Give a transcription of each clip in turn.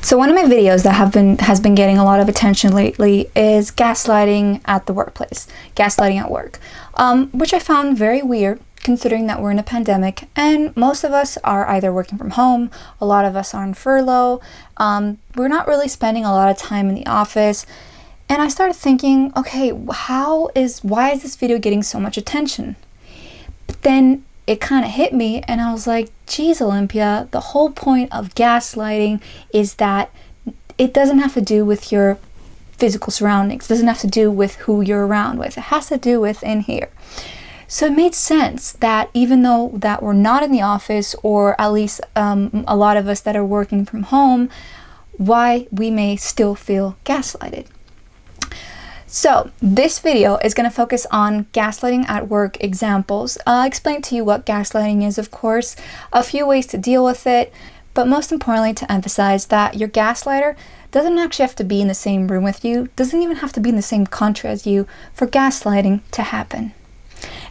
So one of my videos that has been getting a lot of attention lately is gaslighting at the workplace, gaslighting at work, which I found very weird considering that we're in a pandemic and most of us are either working from home, a lot of us are on furlough, we're not really spending a lot of time in the office. And I started thinking, okay, why is this video getting so much attention? But then it kind of hit me and I was like, geez, Olympia, the whole point of gaslighting is that it doesn't have to do with your physical surroundings. It doesn't have to do with who you're around with. It has to do with in here. So it made sense that even though that we're not in the office, or at least a lot of us that are working from home, why we may still feel gaslighted. So this video is going to focus on gaslighting at work examples. I'll explain to you what gaslighting is, of course, a few ways to deal with it, but most importantly to emphasize that your gaslighter doesn't actually have to be in the same room with you, doesn't even have to be in the same country as you for gaslighting to happen.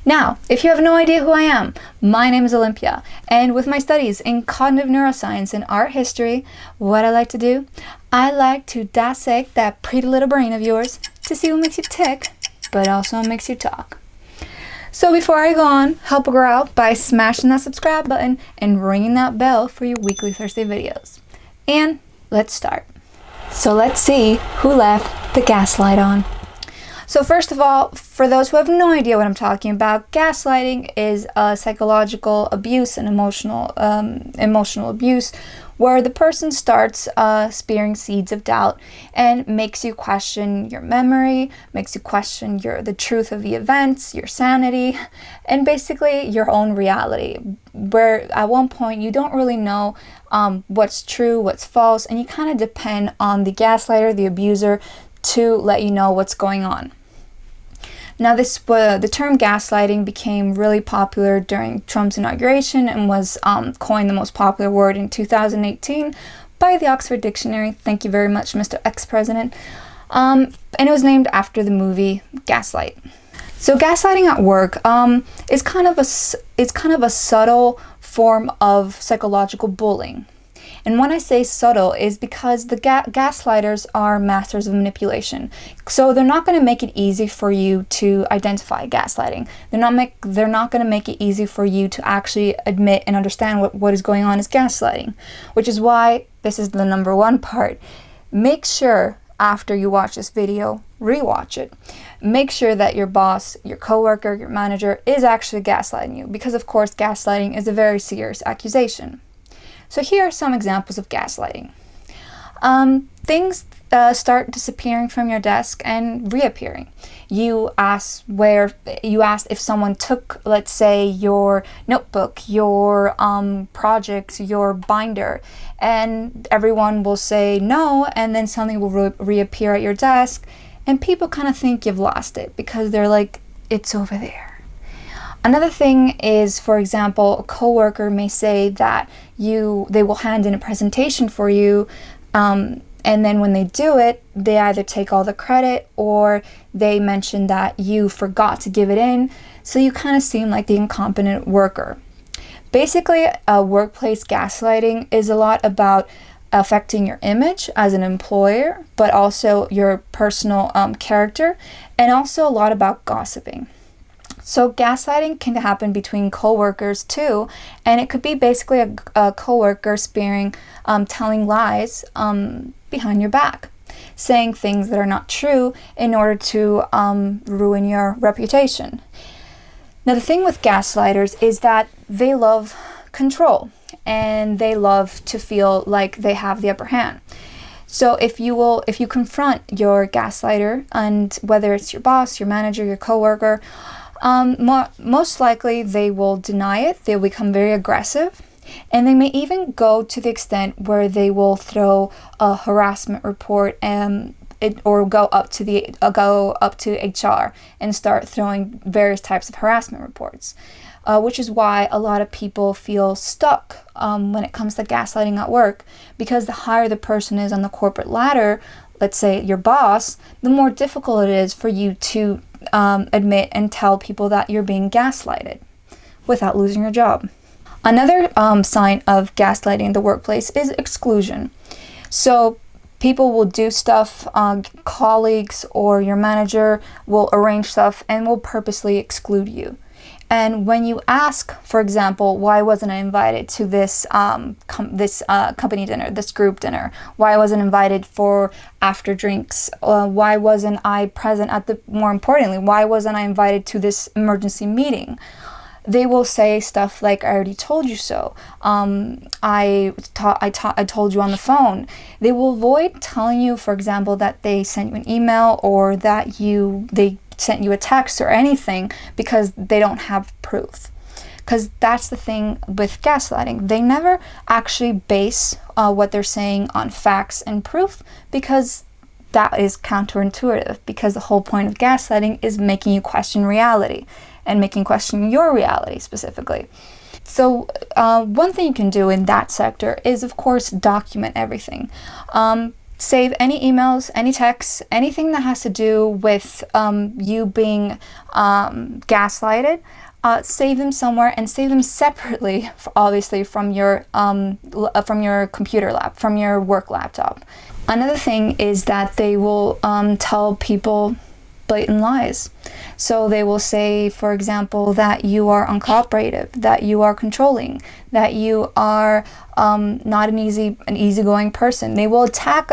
Now, if you have no idea who I am, my name is Olympia, and with my studies in cognitive neuroscience and art history, what I like to do, I like to dissect that pretty little brain of yours to see what makes you tick, but also what makes you talk. So before I go on, help a girl out by smashing that subscribe button and ringing that bell for your weekly Thursday videos. And let's start. So let's see who left the gaslight on. So first of all, for those who have no idea what I'm talking about, gaslighting is psychological abuse and emotional abuse, where the person starts spearing seeds of doubt and makes you question your memory, makes you question the truth of the events, your sanity, and basically your own reality, where at one point you don't really know what's true, what's false, and you kind of depend on the gaslighter, the abuser, to let you know what's going on. Now, the term gaslighting became really popular during Trump's inauguration and was coined the most popular word in 2018 by the Oxford Dictionary. Thank you very much, Mr. Ex-President. And it was named after the movie Gaslight. So gaslighting at work is kind of a subtle form of psychological bullying. And when I say subtle is because the gaslighters are masters of manipulation. So they're not going to make it easy for you to identify gaslighting. They're not going to make it easy for you to actually admit and understand what is going on is gaslighting, which is why this is the number one part. Make sure after you watch this video, rewatch it. Make sure that your boss, your coworker, your manager is actually gaslighting you, because of course gaslighting is a very serious accusation. So here are some examples of gaslighting. Things start disappearing from your desk and reappearing. You ask if someone took, let's say, your notebook, your projects, your binder, and everyone will say no, and then something will reappear at your desk, and people kind of think you've lost it because they're like, it's over there. Another thing is, for example, a coworker may say that they will hand in a presentation for you, and then when they do it, they either take all the credit or they mention that you forgot to give it in, so you kind of seem like the incompetent worker. Basically, workplace gaslighting is a lot about affecting your image as an employer, but also your personal character, and also a lot about gossiping. So gaslighting can happen between coworkers too, and it could be basically a coworker telling lies behind your back, saying things that are not true in order to ruin your reputation. Now, the thing with gaslighters is that they love control and they love to feel like they have the upper hand. So if you confront your gaslighter, and whether it's your boss, your manager, your coworker, most likely they will deny it. They'll become very aggressive, and they may even go to the extent where they will throw a harassment report or go up to HR and start throwing various types of harassment reports, which is why a lot of people feel stuck when it comes to gaslighting at work, because the higher the person is on the corporate ladder, let's say your boss, the more difficult it is for you to admit and tell people that you're being gaslighted without losing your job. Another sign of gaslighting in the workplace is exclusion. So people will do stuff, colleagues or your manager will arrange stuff and will purposely exclude you. And when you ask, for example, why wasn't I invited to this company dinner, this group dinner? Why I wasn't invited for after drinks? Why wasn't I present more importantly, why wasn't I invited to this emergency meeting? They will say stuff like, I already told you so. I told you on the phone. They will avoid telling you, for example, that they sent you an email or that they sent you a text or anything, because they don't have proof. Because that's the thing with gaslighting. They never actually base what they're saying on facts and proof, because that is counterintuitive, because the whole point of gaslighting is making you question reality and making you question your reality specifically. So one thing you can do in that sector is, of course, document everything. Save any emails, any texts, anything that has to do with you being gaslighted. Save them somewhere, and save them separately, obviously, from your computer lab, from your work laptop. Another thing is that they will tell people blatant lies. So they will say, for example, that you are uncooperative, that you are controlling, that you are not an easygoing person. They will attack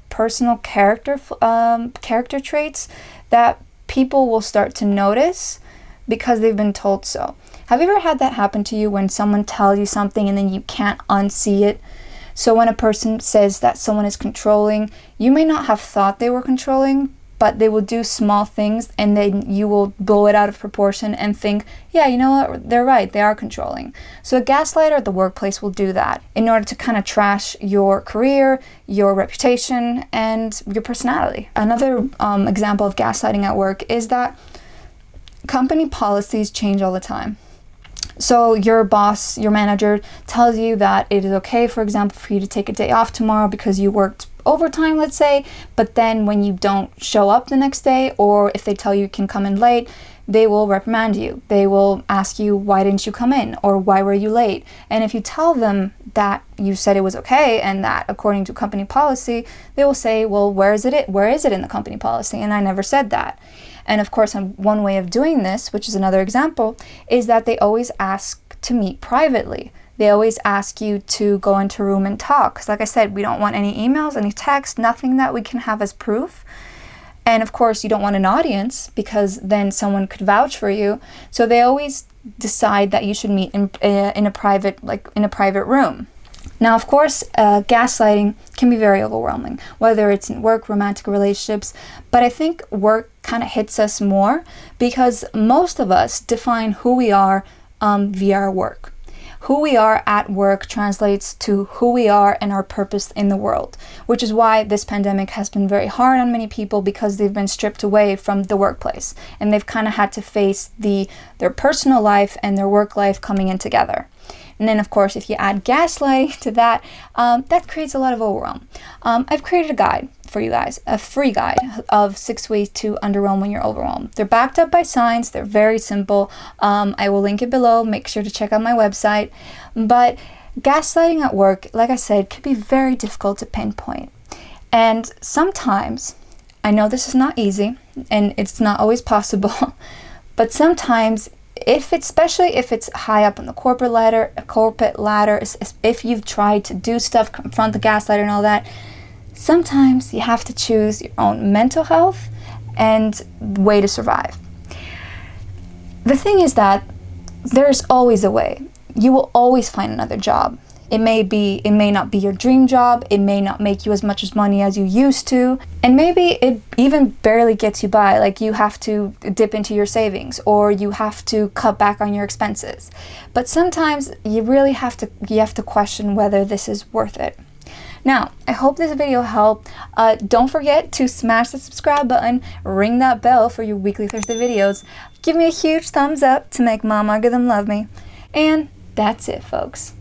personal character traits that people will start to notice because they've been told so. Have you ever had that happen to you, when someone tells you something and then you can't unsee it? So when a person says that someone is controlling, you may not have thought they were controlling, but they will do small things and then you will blow it out of proportion and think, yeah, you know what, they're right, they are controlling. So a gaslighter at the workplace will do that in order to kind of trash your career, your reputation, and your personality. Another example of gaslighting at work is that company policies change all the time. So your boss, your manager, tells you that it is okay, for example, for you to take a day off tomorrow because you worked overtime, let's say, but then when you don't show up the next day, or if they tell you can come in late, they will reprimand you. They will ask you, why didn't you come in, or why were you late? And if you tell them that you said it was okay and that according to company policy, they will say, well, where is it in the company policy? And I never said that. And of course, one way of doing this, which is another example, is that they always ask to meet privately. They always ask you to go into a room and talk. Because like I said, we don't want any emails, any texts, nothing that we can have as proof. And of course, you don't want an audience, because then someone could vouch for you. So they always decide that you should meet in a private room. Now, of course, gaslighting can be very overwhelming, whether it's in work, romantic relationships, but I think work kind of hits us more because most of us define who we are via our work. Who we are at work translates to who we are and our purpose in the world, which is why this pandemic has been very hard on many people, because they've been stripped away from the workplace and they've kind of had to face their personal life and their work life coming in together. And then, of course, if you add gaslighting to that, that creates a lot of overwhelm. I've created a guide for you guys, a free guide of 6 ways to underwhelm when you're overwhelmed. They're backed up by science. They're very simple. I will link it below. Make sure to check out my website. But gaslighting at work, like I said, can be very difficult to pinpoint. And sometimes, I know this is not easy and it's not always possible, but sometimes, especially if it's high up on the corporate ladder, if you've tried to do stuff, confront the gaslighter and all that, sometimes you have to choose your own mental health and way to survive. The thing is that there's always a way. You will always find another job. It may not be your dream job, it may not make you as much money as you used to, and maybe it even barely gets you by, like you have to dip into your savings or you have to cut back on your expenses. But sometimes you really have to question whether this is worth it. Now, I hope this video helped. Don't forget to smash the subscribe button, ring that bell for your weekly Thursday videos. Give me a huge thumbs up to make Mom algorithm love me. And that's it, folks.